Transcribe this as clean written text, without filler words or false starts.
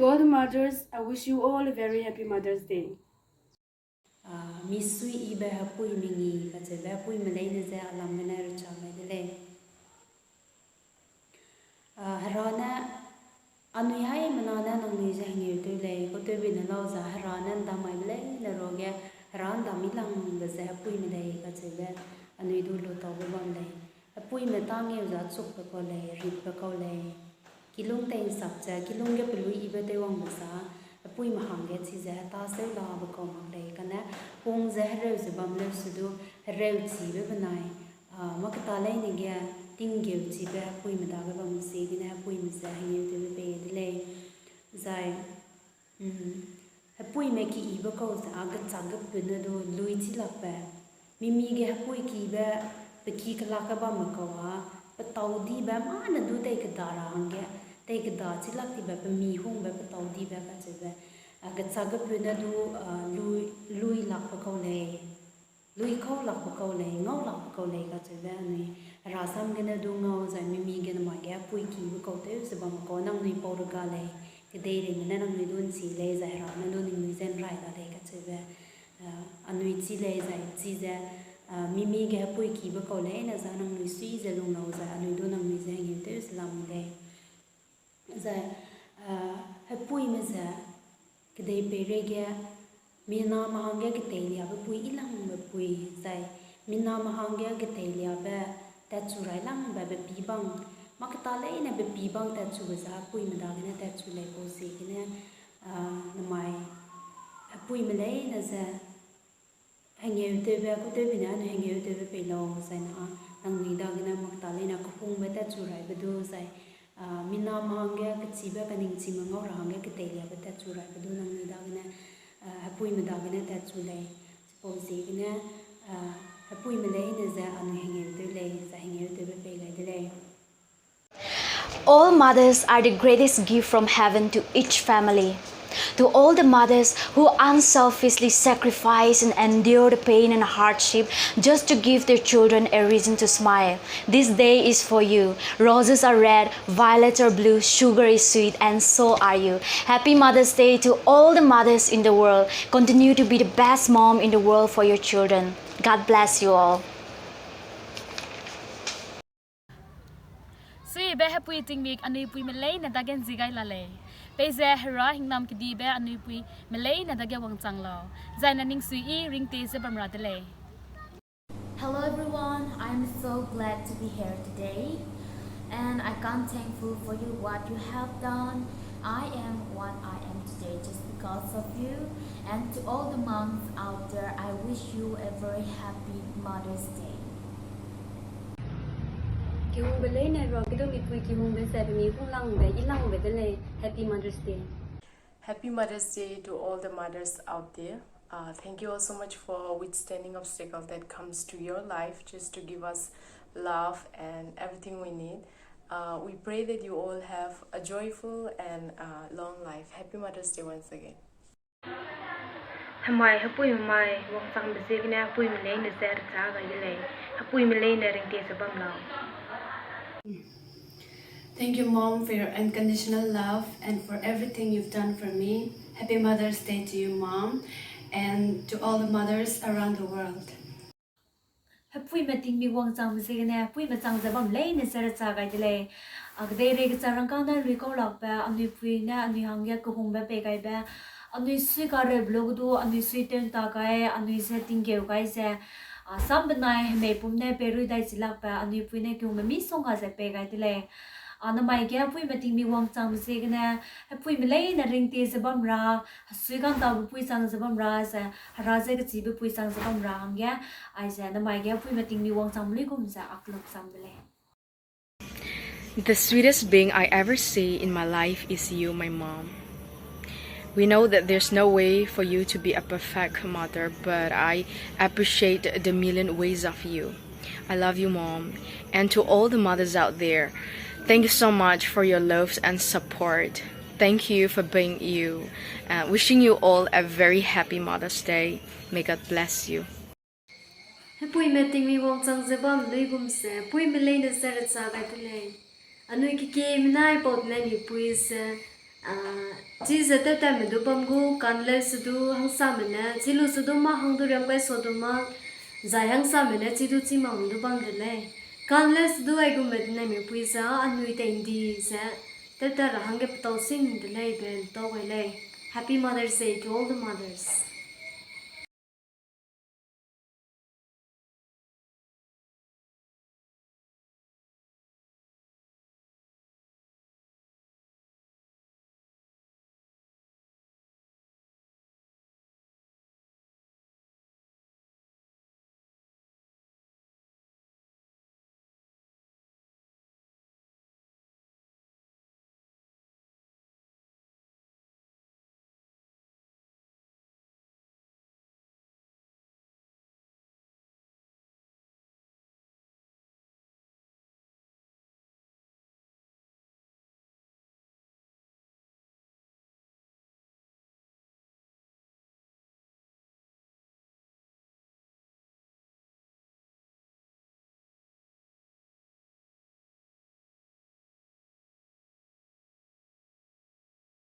To all the mothers, I wish you all a very happy Mother's Day. Misuiyibe hapui mingi kachebe hapui meleine ze alamene recha delei. Harana anui haimena nangnui ze hengeu tewbe ko tewbe na lauza harana Bamile na roge haran damilang ze hapui melei kachebe anui du lo tawbe Bamile. Hapui metange za tsuk ko le rip ko le kilung teng sapcha kilung ge pelui ibe te wang basa apui mahang ge chi ze ta se la ba ko mang le kana pong ze reu ze Bamile sudu reu chi be banai makata le ni ge ting ge chi be apui me da ba mu se gi na apui me za hi te be de le zai apui me ki ibe ko za ga cha ga pe na do lui chi la pa mimi ge apui ki be pe ki kala ka ba ma ko ha tàu đi bé má là đu tay cái đà ra hàng ghé tay cái đà chỉ là thì bé mì hung bé tàu đi bé cái gì bé cái sao cái bên đó đu lui lạc vào câu này lui câu lạc vào câu này ngâu lạc vào câu này cái gì bé này rasam cái đó đu ngâu rồi mì cái nó mà ghé bùi kỳ với câu thế rồi bằng câu năng nuôi bao được cái này cái đây thì mình năng nuôi đun xì lấy giải ra nó đun nuôi gen rai là đây cái gì bé anui chỉ lấy giải chỉ ra mimi ge hapui ki ba ko le na za nang nui sui ze lung no za anui do nang nui ze ngi te Isamlube za hapui me za ke dei pe re ge mina ma hang ge ke te lia ba pui ilang ba pui zai mina ma hang ge ke te lia ba ta chu rai lang ba pi bang ma ka ta le na ba pi bang ta chu za pui me da ge na ta chu le ko se ge na namai hapui me le na za hengeu tewbe ko tewbe na hengeu tewbe pe lo sai na nangnui da gina makta le na ko pung beta churai bedu sai mina mangge ka chiba ka ningchi ma ngau rang ge te ya beta churai bedu nangnui da gina hapui ma da gina ta chulai suppose gina hapui ma le na za an hengeu tewbe sa hengeu tewbe pe lai delei. All mothers are the greatest gift from heaven to each family. To all the mothers who unselfishly sacrifice and endure the pain and hardship just to give their children a reason to smile, this day is for you. Roses are red, violets are blue, sugar is sweet, and so are you. Happy Mother's Day to all the mothers in the world. Continue to be the best mom in the world for your children. God bless you all. Sui be hapui ting mik anui pui melei na dagen zigai lale. Peze hera hingnam kidi be anui pui melei na dage wang changlo. Zai na Ningchile ring te se bamra delei. Hello everyone, I'm so glad to be here today and I can't thankful for you what you have done. I am what I am today just because of you, and to all the moms out there, I wish you a very happy Mother's Day. Happy Mother's Day. Happy Mother's Day to all the mothers out there. Thank you all so much for withstanding obstacle that comes to your life just to give us love and everything we need. We pray that you all have a joyful and long life. Happy Mother's Day once again. Hamai hapui mai wang sang de zegna hapui melei na zer cha ga delei hapui melei na ring te sabam lao. Thank you, Mom, for your unconditional love and for everything you've done for me. Happy Mother's Day to you, Mom, and to all the mothers around the world. Hapui meting mi wang sang zegna hapui ma sang zabam lei na zer cha ga delei agde re ga charang ka na ri ko lak ba anui pui na anui hangya ko hong ba pe kai ba anui sui ka re blog do anui sui ten ta kai anui setting ge kai se sam banai me pum ne pe ru dai silak ba anui pui ne kyung mi song ka se pe kai delei anamai ge pui meting mi wang sang zegna hapui me lei na ring te zabam ra sui kan ta pui sang zabam ra sa ra ze ga chi bu pui sang zabam ra hangya ai sa namai ge pui meting mi wang sang li kum sa aklok sam bele. The sweetest being I ever see in my life is you, my mom. We know that there's no way for you to be a perfect mother, but I appreciate the million ways of you. I love you, Mom. And to all the mothers out there, thank you so much for your love and support. Thank you for being you. Wishing you all a very happy Mother's Day. May God bless you. Hapui meting mi wong sang zabam lui gum se pui melei na sar cha ga delei anui ki ke minai pot na ni pui se Chi zete te me du bamgu kanle sudu hang samene chi lu sudu ma hang du ram kai sodu ma zai hang samene chi du chi ma hang du bang delei kanle sudu ai gu med ne me puisa anui te indi se te ra hang ge to sing delei ben to wele. Happy Mother's Day to all the mothers.